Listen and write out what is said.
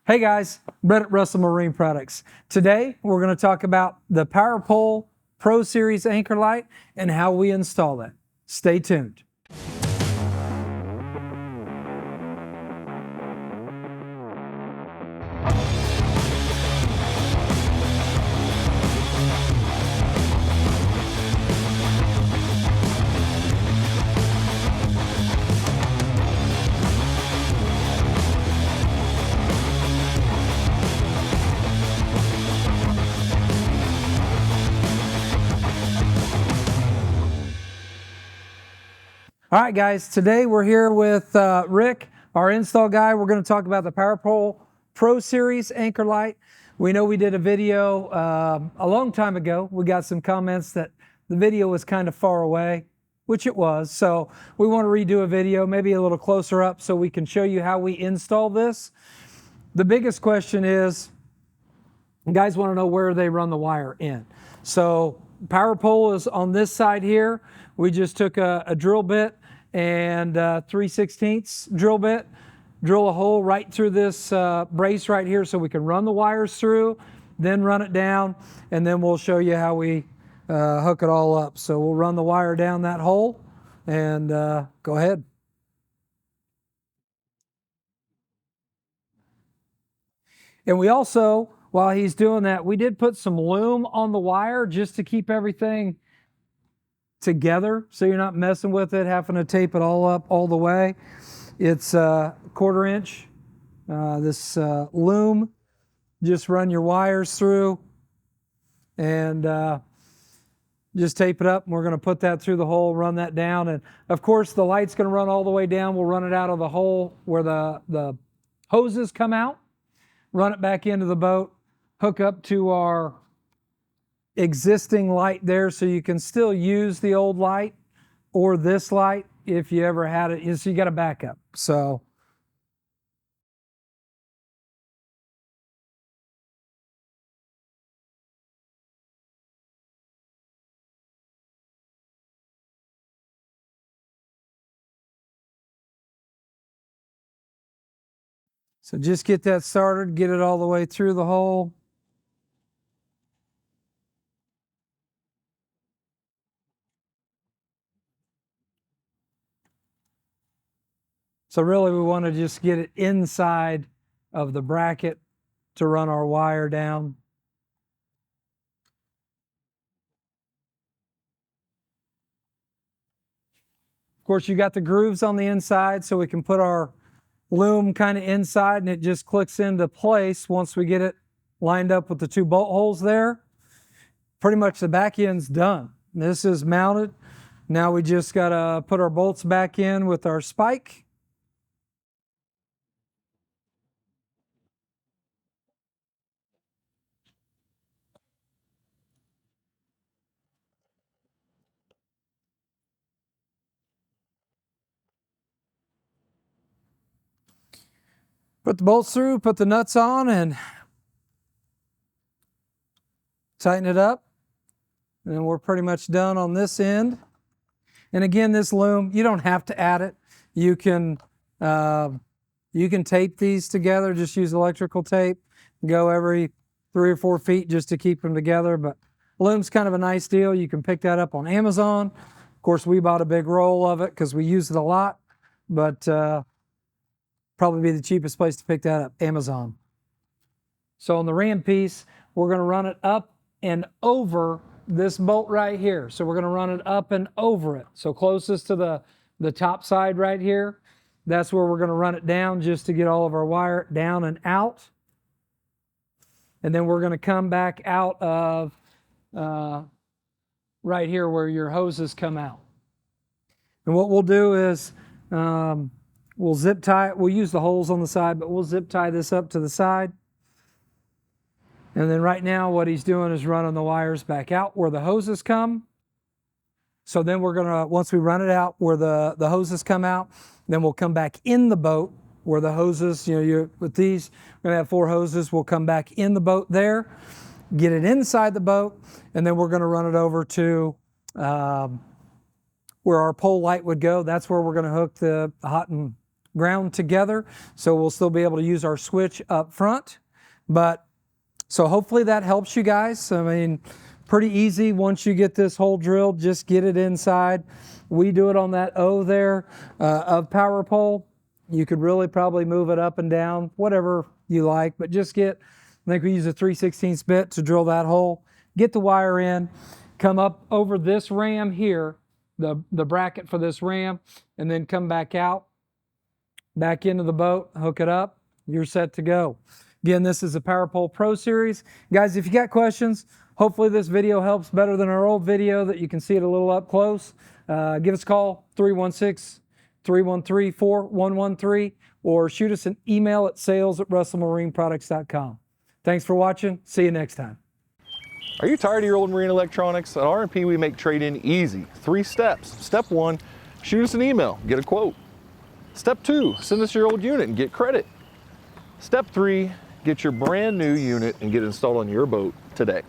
Hey guys, Brett at Russell Marine Products. Today we're going to talk about the PowerPole Pro Series anchor light and how we install it. Stay tuned. All right, guys, today we're here with Rick, our install guy. We're going to talk about the PowerPole Pro Series anchor light. We know we did a video a long time ago. We got some comments that the video was kind of far away, which it was. So we want to redo a video, maybe a little closer up so we can show you how we install this. The biggest question is, guys want to know where they run the wire in. So PowerPole is on this side here. We just took a drill bit and 3/16 drill bit, drill a hole right through this brace right here so we can run the wires through, then run it down, and then we'll show you how we hook it all up. So we'll run the wire down that hole and go ahead. And we also, while he's doing that, we did put some Loom on the wire just to keep everything together so you're not messing with it, having to tape it all up all the way. It's a 1/4 inch. This Loom, just run your wires through and just tape it up. And we're going to put that through the hole, run that down. And of course, the light's going to run all the way down. We'll run it out of the hole where the hoses come out, run it back into the boat, hook up to our existing light there so you can still use the old light or this light if you ever had it. So you got a backup. So just get that started, get it all the way through the hole. So really we want to just get it inside of the bracket to run our wire down. Of course, you got the grooves on the inside so we can put our Loom kind of inside and it just clicks into place once we get it lined up with the 2 bolt holes there. Pretty much the back end's done. This is mounted. Now we just got to put our bolts back in with our spike. Put the bolts through, put the nuts on, and tighten it up. And we're pretty much done on this end. And again, this Loom, you don't have to add it. You can tape these together, just use electrical tape, go every 3 or 4 feet just to keep them together. But Loom's kind of a nice deal. You can pick that up on Amazon. Of course, we bought a big roll of it because we use it a lot, but probably be the cheapest place to pick that up, Amazon. So on the ram piece, we're going to run it up and over this bolt right here. So we're going to run it up and over it. So closest to the top side right here, that's where we're going to run it down just to get all of our wire down and out. And then we're going to come back out of right here where your hoses come out. And what we'll do is we'll zip tie it. We'll use the holes on the side, but we'll zip tie this up to the side. And then right now what he's doing is running the wires back out where the hoses come. So then we're gonna, once we run it out where the hoses come out, then we'll come back in the boat where the hoses, with these, we're gonna have 4 hoses. We'll come back in the boat there, get it inside the boat, and then we're gonna run it over to where our pole light would go. That's where we're gonna hook the hot and ground together, so we'll still be able to use our switch up front. But so hopefully that helps you guys. I mean, pretty easy once you get this hole drilled, just get it inside. We do it on that O there of power pole. You could really probably move it up and down, whatever you like, but just get, I think we use a 3/16 bit to drill that hole. Get the wire in, come up over this ram here, the bracket for this ram, and then come back out, back into the boat, hook it up, you're set to go. Again, this is a PowerPole Pro Series. Guys, if you got questions, hopefully this video helps better than our old video that you can see it a little up close. Give us a call, 316-313-4113, or shoot us an email at sales@russellmarineproducts.com. Thanks for watching. See you next time. Are you tired of your old marine electronics? At RMP, we make trade-in easy. 3 steps. Step 1, shoot us an email, get a quote. Step 2, send us your old unit and get credit. Step 3, get your brand new unit and get it installed on your boat today.